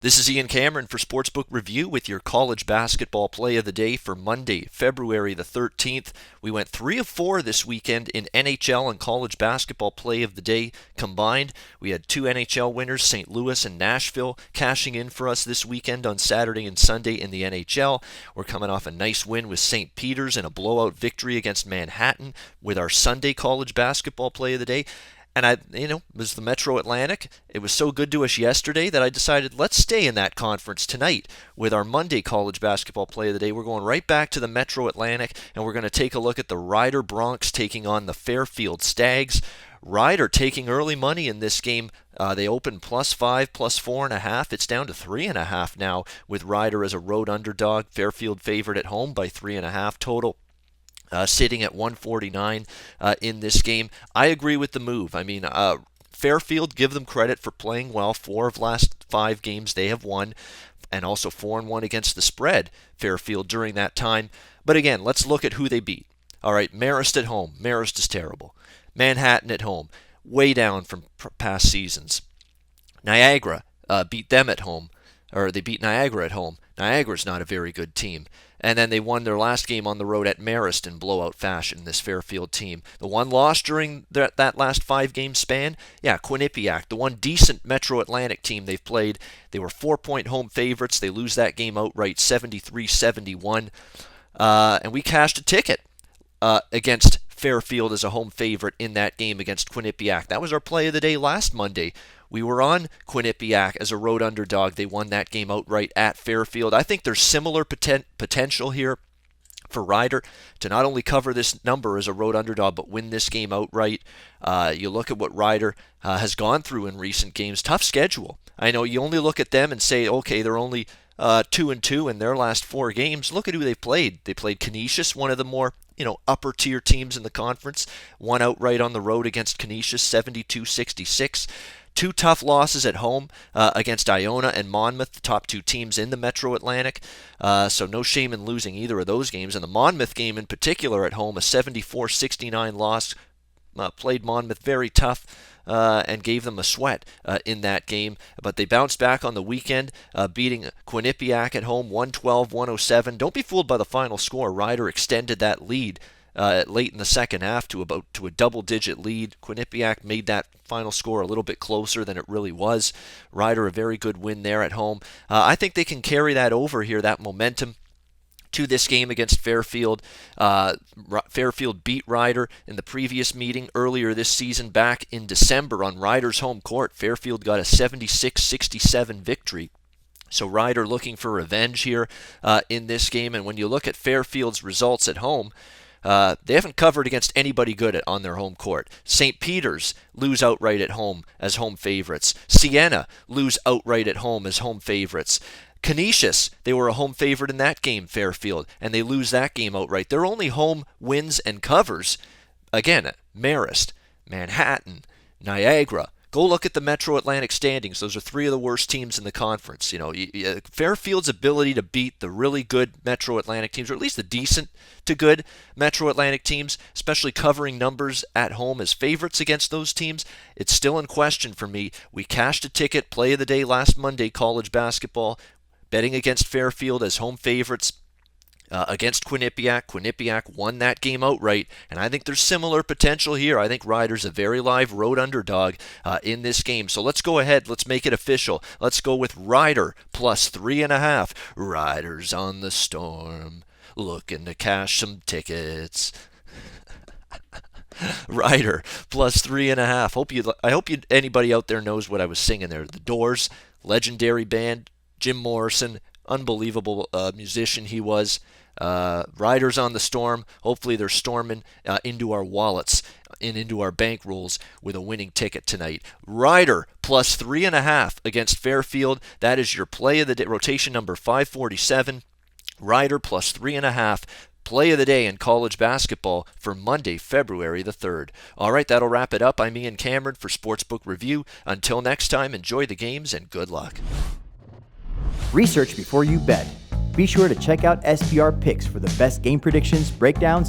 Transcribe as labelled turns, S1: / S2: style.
S1: This is Ian Cameron for Sportsbook Review with your college basketball play of the day for Monday, February the 13th. We went 3 of 4 this weekend in NHL and college basketball play of the day combined. We had 2 NHL winners, St. Louis and Nashville, cashing in for us this weekend on Saturday and Sunday in the NHL. We're coming off a nice win with St. Peter's and a blowout victory against Manhattan with our Sunday college basketball play of the day. And it was the Metro Atlantic. It was so good to us yesterday that I decided let's stay in that conference tonight with our Monday college basketball play of the day. We're going right back to the Metro Atlantic, and we're going to take a look at the Rider Bronx taking on the Fairfield Stags. Rider taking early money in this game. They opened +5, +4.5. It's down to 3.5 now with Rider as a road underdog. Fairfield favored at home by 3.5 total. Sitting at 149 in this game. I agree with the move. Fairfield, give them credit for playing well. 4 of last 5 games they have won, and also 4-1 against the spread, Fairfield, during that time. But again, let's look at who they beat. All right, Marist at home. Marist is terrible. Manhattan at home, way down from past seasons. Niagara beat them at home, or they beat Niagara at home. Niagara's not a very good team. And then they won their last game on the road at Marist in blowout fashion, this Fairfield team. The one loss during that last 5-game span, Quinnipiac, the one decent Metro Atlantic team they've played. They were 4-point home favorites. They lose that game outright 73-71. And we cashed a ticket against Fairfield as a home favorite in that game against Quinnipiac. That was our play of the day last Monday. We were on Quinnipiac as a road underdog. They won that game outright at Fairfield. I think there's similar potential here for Rider to not only cover this number as a road underdog, but win this game outright. You look at what Rider has gone through in recent games. Tough schedule. I know you only look at them and say, okay, they're only 2-2 in their last 4 games. Look at who they played. They played Canisius, one of the more upper tier teams in the conference. Won outright on the road against Canisius, 72-66. 2 tough losses at home against Iona and Monmouth, the top 2 teams in the Metro Atlantic. So no shame in losing either of those games. And the Monmouth game in particular at home, a 74-69 loss. Played Monmouth very tough and gave them a sweat in that game. But they bounced back on the weekend, beating Quinnipiac at home 112-107. Don't be fooled by the final score. Rider extended that lead late in the second half to a double-digit lead. Quinnipiac made that final score a little bit closer than it really was. Rider, a very good win there at home. I think they can carry that over here, that momentum, to this game against Fairfield. Fairfield beat Rider in the previous meeting earlier this season back in December on Rider's home court. Fairfield got a 76-67 victory. So Rider looking for revenge here in this game. And when you look at Fairfield's results at home, they haven't covered against anybody good on their home court. St. Peter's lose outright at home as home favorites. Siena lose outright at home as home favorites. Canisius, they were a home favorite in that game, Fairfield, and they lose that game outright. Their only home wins and covers, again, Marist, Manhattan, Niagara. Go look at the Metro Atlantic standings. Those are 3 of the worst teams in the conference. Fairfield's ability to beat the really good Metro Atlantic teams, or at least the decent to good Metro Atlantic teams, especially covering numbers at home as favorites against those teams, it's still in question for me. We cashed a ticket, play of the day last Monday, college basketball, betting against Fairfield as home favorites. Against Quinnipiac. Quinnipiac won that game outright, and I think there's similar potential here. I think Rider's a very live road underdog in this game. So let's go ahead. Let's make it official. Let's go with Rider +3.5. Rider's on the storm, looking to cash some tickets. Rider +3.5. I hope anybody out there knows what I was singing there. The Doors, legendary band, Jim Morrison, unbelievable musician he was. Riders on the storm. Hopefully they're storming into our wallets and into our bankrolls with a winning ticket tonight. Rider +3.5 against Fairfield. That is your play of the day, rotation number 547. Rider +3.5. Play of the day in college basketball for Monday, February the 3rd. All right, that'll wrap it up. I'm Ian Cameron for Sportsbook Review. Until next time, enjoy the games and good luck.
S2: Research before you bet. Be sure to check out SBR Picks for the best game predictions, breakdowns,